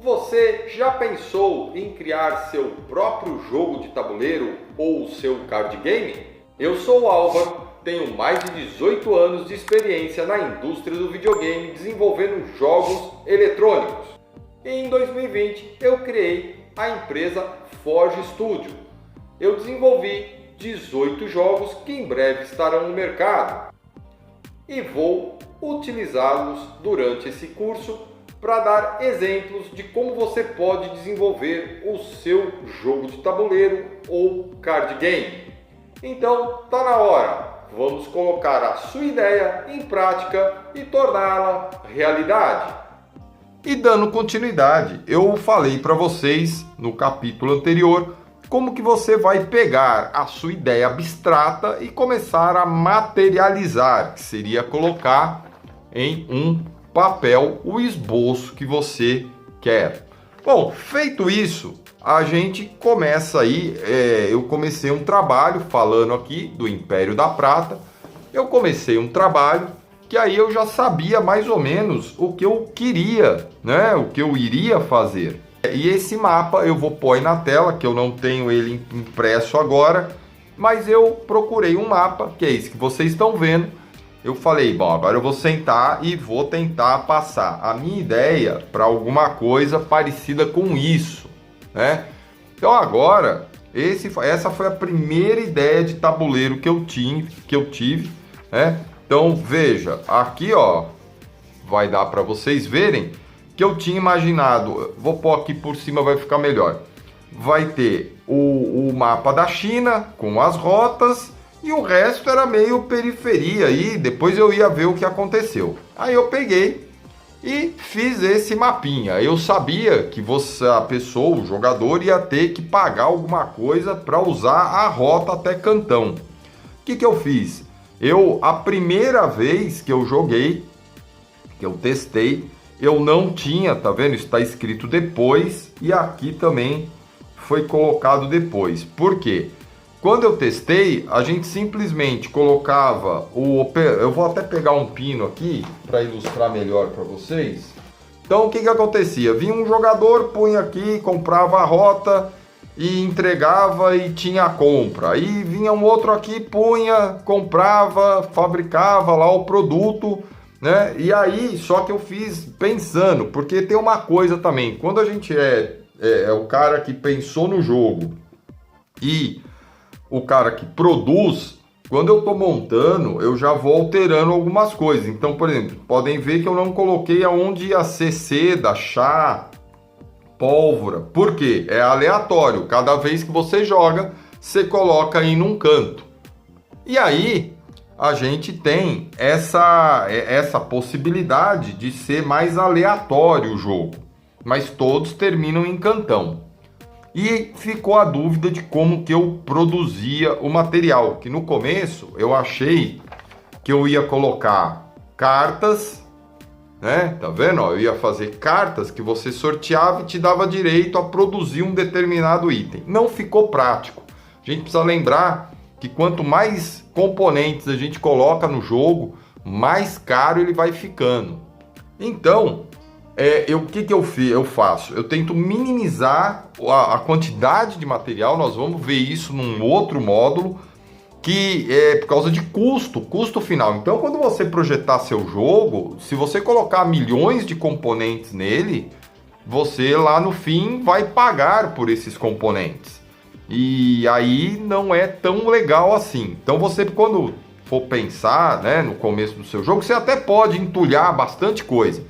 Você já pensou em criar seu próprio jogo de tabuleiro ou seu card game? Eu sou o Álvaro, tenho mais de 18 anos de experiência na indústria do videogame desenvolvendo jogos eletrônicos. E em 2020 eu criei a empresa Forge Studio. Eu desenvolvi 18 jogos que em breve estarão no mercado e vou utilizá-los durante esse curso para dar exemplos de como você pode desenvolver o seu jogo de tabuleiro ou card game. Então, tá na hora! Vamos colocar a sua ideia em prática e torná-la realidade. E dando continuidade, eu falei para vocês no capítulo anterior como que você vai pegar a sua ideia abstrata e começar a materializar, que seria colocar em um papel o esboço que você quer. Bom, feito isso, a gente começa aí, eu comecei um trabalho falando aqui do Império da Prata. Eu comecei um trabalho que aí eu já sabia mais ou menos o que eu queria, né? O que eu iria fazer. E esse mapa eu vou pôr aí na tela, que eu não tenho ele impresso agora, mas eu procurei um mapa, que é esse que vocês estão vendo. Eu falei, bom, agora eu vou sentar e vou tentar passar a minha ideia para alguma coisa parecida com isso, né? Então agora, essa foi a primeira ideia de tabuleiro que eu tive, né? Então veja, aqui ó, vai dar para vocês verem que eu tinha imaginado, vou pôr aqui por cima, vai ficar melhor. Vai ter o mapa da China com as rotas e o resto era meio periferia aí, depois eu ia ver o que aconteceu. Aí eu peguei e fiz esse mapinha. Eu sabia que a pessoa, o jogador, ia ter que pagar alguma coisa para usar a rota até Cantão. O que eu fiz? A primeira vez que eu joguei, que eu testei, eu não tinha, tá vendo? Está escrito depois e aqui também foi colocado depois. Por quê? Quando eu testei, a gente simplesmente colocava eu vou até pegar um pino aqui para ilustrar melhor para vocês. Então o que acontecia? Vinha um jogador, punha aqui, comprava a rota e entregava e tinha a compra. Aí vinha um outro aqui, punha, comprava, fabricava lá o produto, né? E aí, só que eu fiz pensando, porque tem uma coisa também, quando a gente é o cara que pensou no jogo e o cara que produz, quando eu tô montando, eu já vou alterando algumas coisas. Então, por exemplo, podem ver que eu não coloquei aonde ia ser seda, chá, pólvora. Por quê? É aleatório. Cada vez que você joga, você coloca aí num canto. E aí, a gente tem essa possibilidade de ser mais aleatório o jogo. Mas todos terminam em cantão. E ficou a dúvida de como que eu produzia o material, que no começo eu achei que eu ia colocar cartas, né? Tá vendo? Ó, eu ia fazer cartas que você sorteava e te dava direito a produzir um determinado item. Não ficou prático. A gente precisa lembrar que quanto mais componentes a gente coloca no jogo, mais caro ele vai ficando. Então, o que eu faço? Eu tento minimizar a quantidade de material. Nós vamos ver isso num outro módulo, que é por causa de custo final. Então, quando você projetar seu jogo, se você colocar milhões de componentes nele, você lá no fim vai pagar por esses componentes. E aí não é tão legal assim. Então, você quando for pensar, né, no começo do seu jogo, você até pode entulhar bastante coisa.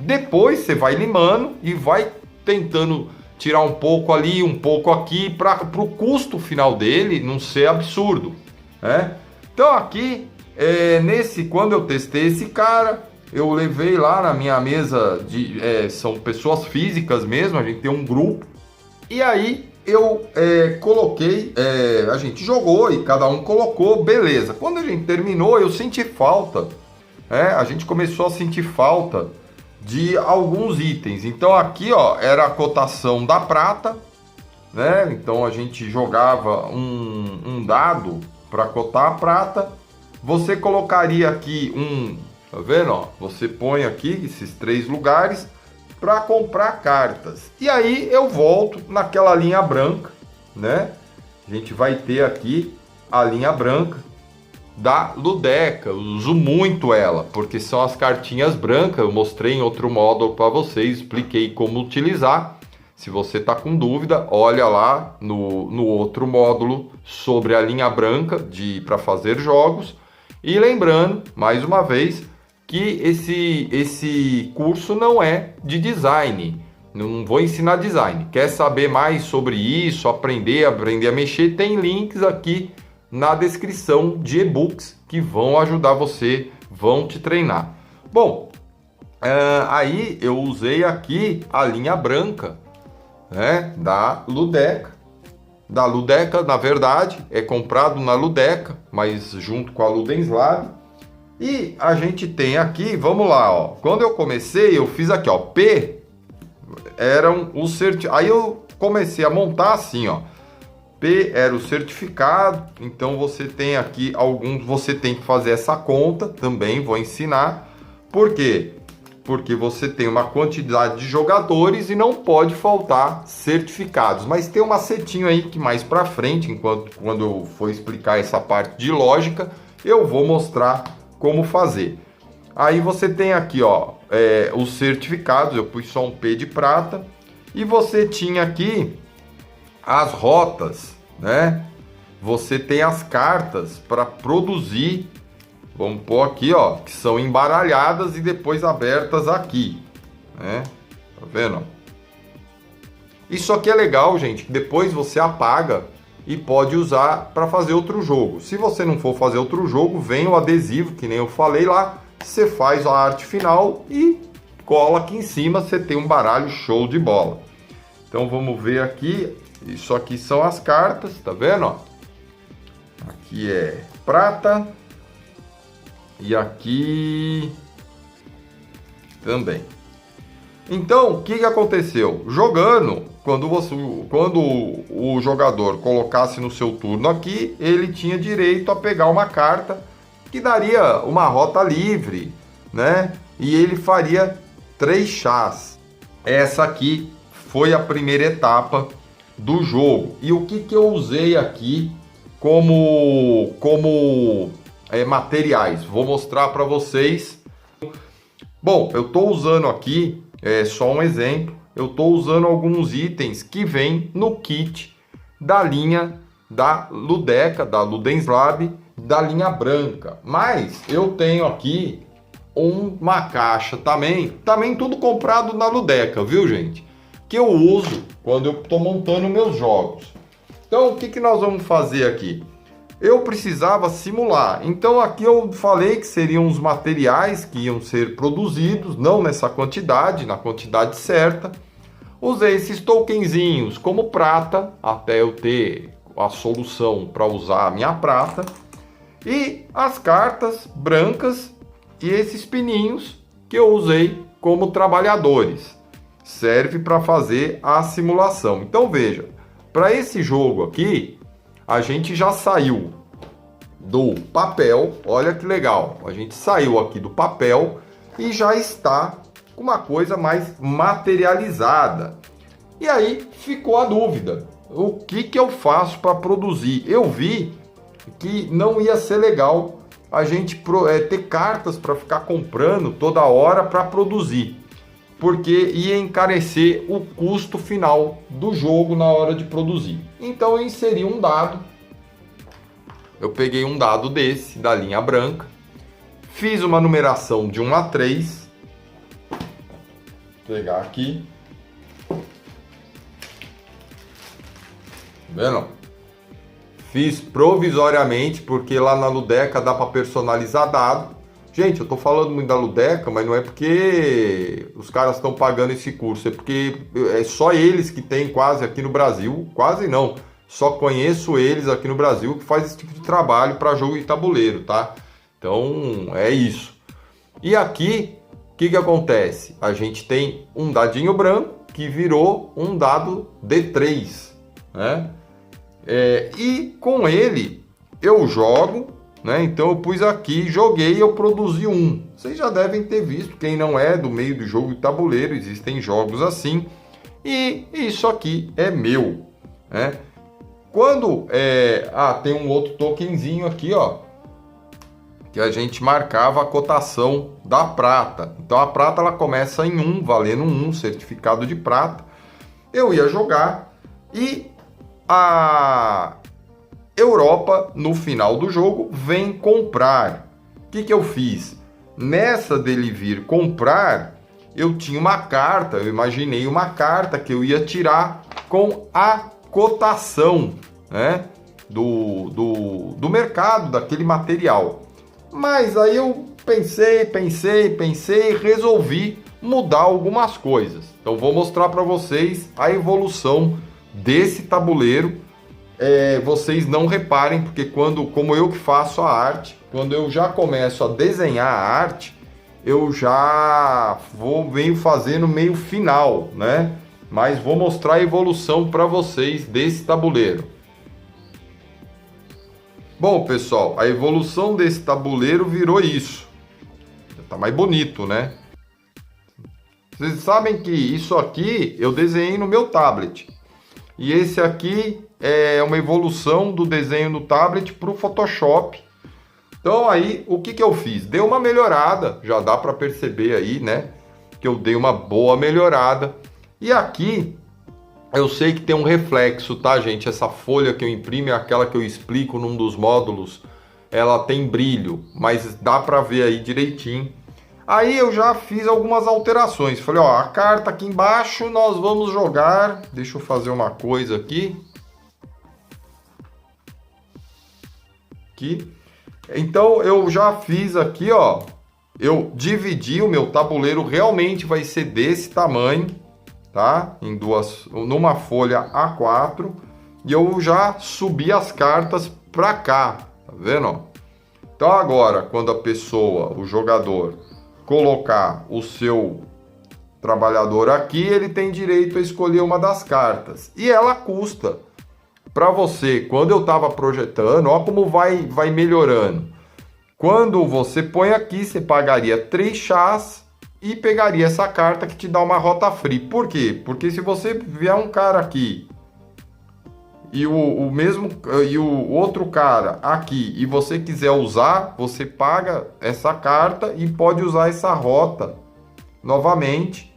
Depois você vai limando e vai tentando tirar um pouco ali, um pouco aqui, para o custo final dele não ser absurdo, né? Então aqui, quando eu testei esse cara, eu levei lá na minha mesa, são pessoas físicas mesmo, a gente tem um grupo, e aí eu coloquei, a gente jogou e cada um colocou, beleza. Quando a gente terminou, eu senti falta, a gente começou a sentir falta de alguns itens. Então aqui ó, era a cotação da prata, né? Então a gente jogava um dado para cotar a prata. Você colocaria aqui tá vendo? Ó, você põe aqui esses 3 lugares, para comprar cartas. E aí eu volto naquela linha branca, né? A gente vai ter aqui a linha branca da Ludeca. Eu uso muito ela, porque são as cartinhas brancas. Eu mostrei em outro módulo para vocês, expliquei como utilizar. Se você está com dúvida, olha lá no outro módulo sobre a linha branca para fazer jogos. E lembrando, mais uma vez, que esse curso não é de design. Não vou ensinar design. Quer saber mais sobre isso, aprender a mexer? Tem links aqui na descrição de e-books que vão ajudar você, vão te treinar. Bom, aí eu usei aqui a linha branca, né, da Ludeca. Da Ludeca, na verdade, é comprado na Ludeca, mas junto com a Ludens Lab. E a gente tem aqui, vamos lá, ó. Quando eu comecei, eu fiz aqui, ó, P eram os certificados. Aí eu comecei a montar assim, ó. P era o certificado, então você tem aqui alguns, você tem que fazer essa conta, também vou ensinar. Por quê? Porque você tem uma quantidade de jogadores e não pode faltar certificados. Mas tem um macetinho aí que mais para frente, quando eu for explicar essa parte de lógica, eu vou mostrar como fazer. Aí você tem aqui, ó, os certificados. Eu pus só um P de prata. E você tinha aqui as rotas, né? Você tem as cartas para produzir. Vamos pôr aqui, ó, que são embaralhadas e depois abertas aqui, né? Tá vendo? Isso aqui é legal, gente, que depois você apaga e pode usar para fazer outro jogo. Se você não for fazer outro jogo, vem o adesivo, que nem eu falei lá, você faz a arte final e cola aqui em cima, você tem um baralho show de bola. Então vamos ver aqui, isso aqui são as cartas, tá vendo? Ó? Aqui é prata e aqui também. Então, o que aconteceu? Jogando, quando o jogador colocasse no seu turno aqui, ele tinha direito a pegar uma carta que daria uma rota livre, né? E ele faria 3 chás. Essa aqui foi a primeira etapa do jogo. E o que eu usei aqui como materiais? Vou mostrar para vocês. Bom, eu estou usando aqui, só um exemplo, eu estou usando alguns itens que vêm no kit da linha da Ludeca, da Ludens Lab, da linha branca. Mas eu tenho aqui uma caixa também tudo comprado na Ludeca, viu, gente? Que eu uso quando eu estou montando meus jogos. Então, o que nós vamos fazer aqui? Eu precisava simular. Então, aqui eu falei que seriam os materiais que iam ser produzidos, não nessa quantidade, na quantidade certa. Usei esses tokenzinhos como prata, até eu ter a solução para usar a minha prata. E as cartas brancas e esses pininhos que eu usei como trabalhadores. Serve para fazer a simulação. Então veja, para esse jogo aqui, a gente já saiu do papel. Olha que legal, a gente saiu aqui do papel e já está com uma coisa mais materializada. E aí ficou a dúvida, o que eu faço para produzir? Eu vi que não ia ser legal a gente ter cartas para ficar comprando toda hora para produzir, porque ia encarecer o custo final do jogo na hora de produzir. Então eu inseri um dado, eu peguei um dado desse, da linha branca, fiz uma numeração de 1 a 3, vou pegar aqui, tá vendo? Fiz provisoriamente, porque lá na Ludeca dá para personalizar dado. Gente, eu tô falando muito da Ludeca, mas não é porque os caras estão pagando esse curso, é porque é só eles que tem quase aqui no Brasil, quase não, só conheço eles aqui no Brasil que faz esse tipo de trabalho para jogo de tabuleiro, tá? Então, é isso. E aqui, o que acontece? A gente tem um dadinho branco que virou um dado D3, né? E com ele eu jogo né? Então eu pus aqui, joguei, eu produzi um. Vocês já devem ter visto, quem não é do meio do jogo de tabuleiro, existem jogos assim. E isso aqui é meu, né? Quando tem um outro tokenzinho aqui, ó, que a gente marcava a cotação da prata. Então a prata ela começa em 1, valendo 1, certificado de prata. Eu ia jogar e a Europa, no final do jogo, vem comprar. O que eu fiz? Nessa dele vir comprar, eu tinha uma carta, eu imaginei uma carta que eu ia tirar com a cotação, né, do mercado, daquele material. Mas aí eu pensei e resolvi mudar algumas coisas. Então vou mostrar para vocês a evolução desse tabuleiro. Vocês não reparem, porque como eu que faço a arte, quando eu já começo a desenhar a arte, eu já venho fazendo meio final, né? Mas vou mostrar a evolução para vocês desse tabuleiro. Bom, pessoal, a evolução desse tabuleiro virou isso. Tá mais bonito, né? Vocês sabem que isso aqui eu desenhei no meu tablet. E esse aqui é uma evolução do desenho no tablet para o Photoshop. Então aí, o que eu fiz? Deu uma melhorada, já dá para perceber aí, né? Que eu dei uma boa melhorada. E aqui, eu sei que tem um reflexo, tá, gente? Essa folha que eu imprimo é aquela que eu explico num dos módulos. Ela tem brilho, mas dá para ver aí direitinho. Aí eu já fiz algumas alterações. Falei, ó, a carta aqui embaixo nós vamos jogar. Deixa eu fazer uma coisa aqui. Então eu já fiz aqui, ó. Eu dividi o meu tabuleiro, realmente vai ser desse tamanho, tá? Numa folha A4. E eu já subi as cartas para cá, tá vendo? Então agora, quando a pessoa, o jogador, colocar o seu trabalhador aqui, ele tem direito a escolher uma das cartas. E ela custa para você, quando eu estava projetando, ó como vai melhorando. Quando você põe aqui, você pagaria 3 chás e pegaria essa carta que te dá uma rota free. Por quê? Porque se você vier um cara aqui e o outro cara aqui e você quiser usar, você paga essa carta e pode usar essa rota novamente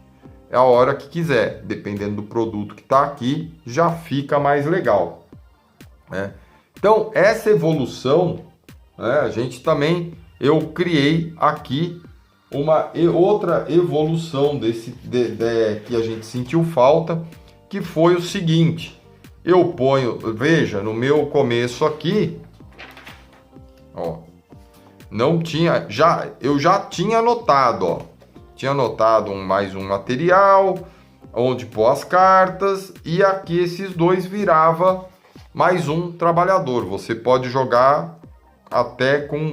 a hora que quiser, dependendo do produto que está aqui, já fica mais legal, né? Então essa evolução, né, a gente também, eu criei aqui uma outra evolução que a gente sentiu falta, que foi o seguinte. Eu ponho, veja, no meu começo aqui, ó, não tinha, eu já tinha anotado, ó, tinha anotado mais um material, onde pôr as cartas, e aqui esses dois virava mais um trabalhador. Você pode jogar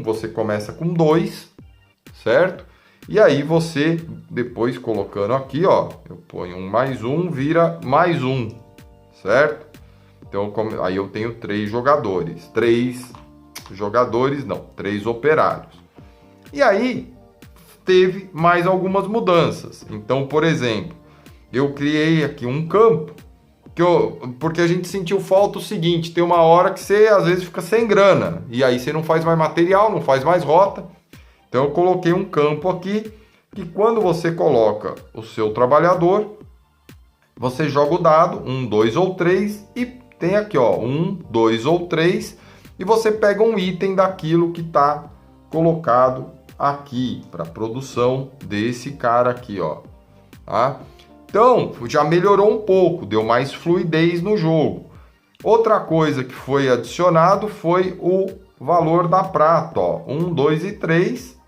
você começa com 2, certo? E aí você, depois colocando aqui, ó, eu ponho um mais um, vira mais um, certo? Então, aí eu tenho 3 jogadores. 3 jogadores, não, 3 operários. E aí, teve mais algumas mudanças. Então, por exemplo, eu criei aqui um campo, porque a gente sentiu falta o seguinte, tem uma hora que você, às vezes, fica sem grana. E aí você não faz mais material, não faz mais rota. Então, eu coloquei um campo aqui, que quando você coloca o seu trabalhador, você joga o dado, 1, 2 ou 3, e tem aqui, ó, 1, 2 ou 3, e você pega um item daquilo que está colocado aqui para produção desse cara aqui, ó, tá? Então, já melhorou um pouco, deu mais fluidez no jogo. Outra coisa que foi adicionado foi o valor da prata, ó, 1, 2 e 3,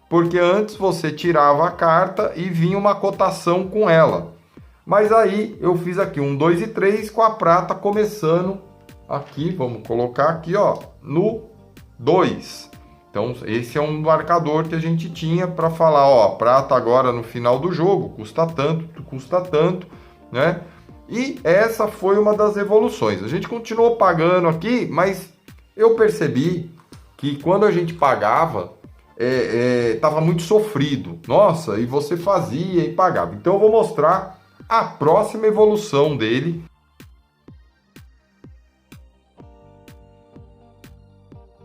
porque antes você tirava a carta e vinha uma cotação com ela. Mas aí eu fiz aqui 1, 2 e 3 com a prata começando aqui, vamos colocar aqui, ó, no 2. Então esse é um marcador que a gente tinha para falar, ó, a prata agora no final do jogo custa tanto, né? E essa foi uma das evoluções. A gente continuou pagando aqui, mas eu percebi que quando a gente pagava, estava muito sofrido. Nossa, e você fazia e pagava. Então eu vou mostrar a próxima evolução dele